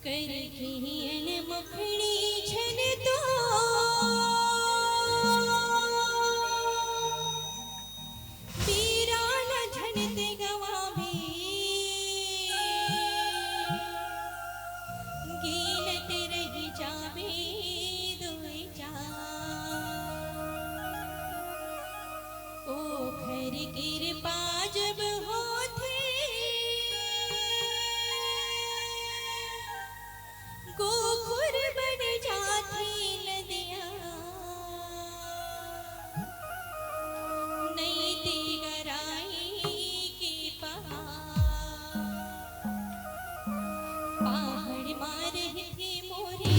करखियन मुखड़ी छन तो पीरान झनते गवावे गिनत रही जावे दुई ओ घर कृपा जब होथे गोखुर बन जाती नदियाँ नई तिगराई की पहाड़ मार थी मोरे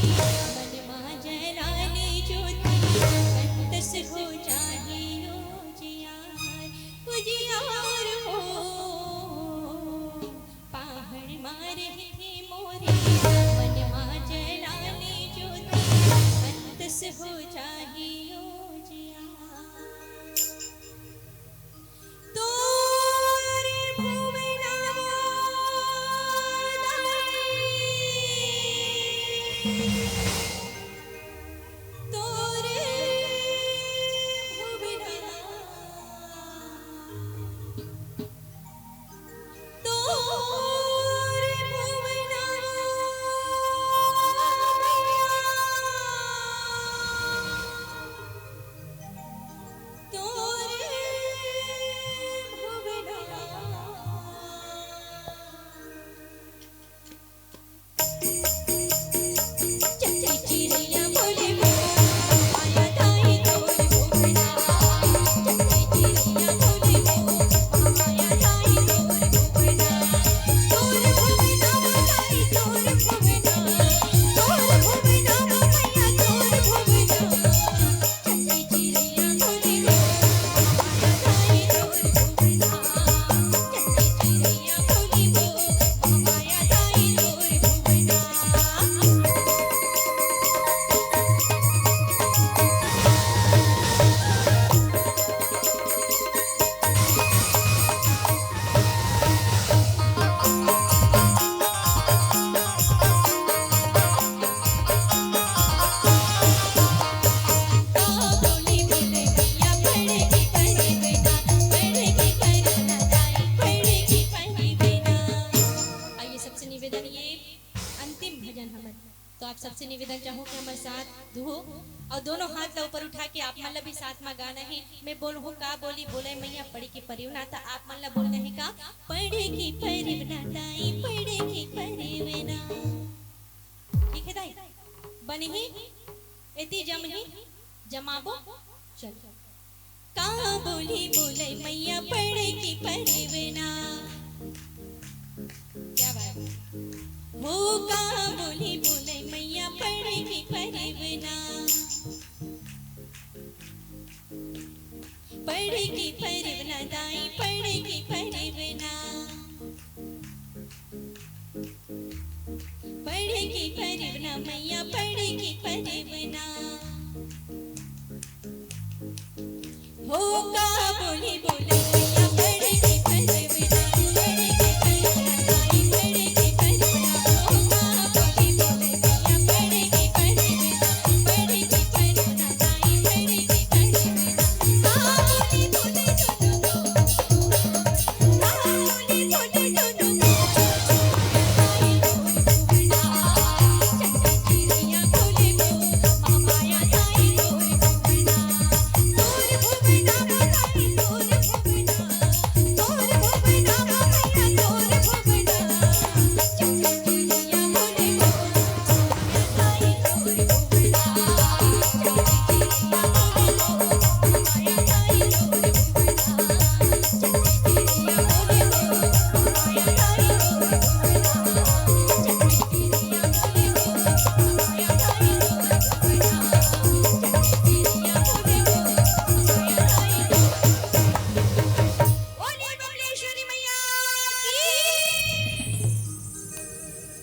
मन माँ जलाने ज्योति अंतस हो जाही उजियार हो पहाड़ मार थी मोरे मन माँ जलाने ज्योति अंतस हो जाही तो आप सबसे निवेदन चाहूँ कि हमारे साथ दुहो और दोनों हाथ ऊपर उठा के आप मतलब भी साथ में गाना है। मैं बोलूँ का बोली बोले मैया पढ़ी की परिवना था आप मतलब बोलना है का पढ़े की परिवना दाई पढ़े की परिवना ठीक है दाई बनी ही इतनी जम ही जमाबो चल का बोली बोले मैया पढ़े की परिवना क्या बात वो का बोली बोले मैया पढ़े की परिवना पढ़े की परिवना दाई पढ़े की परिवना पढ़े की परिवना मैया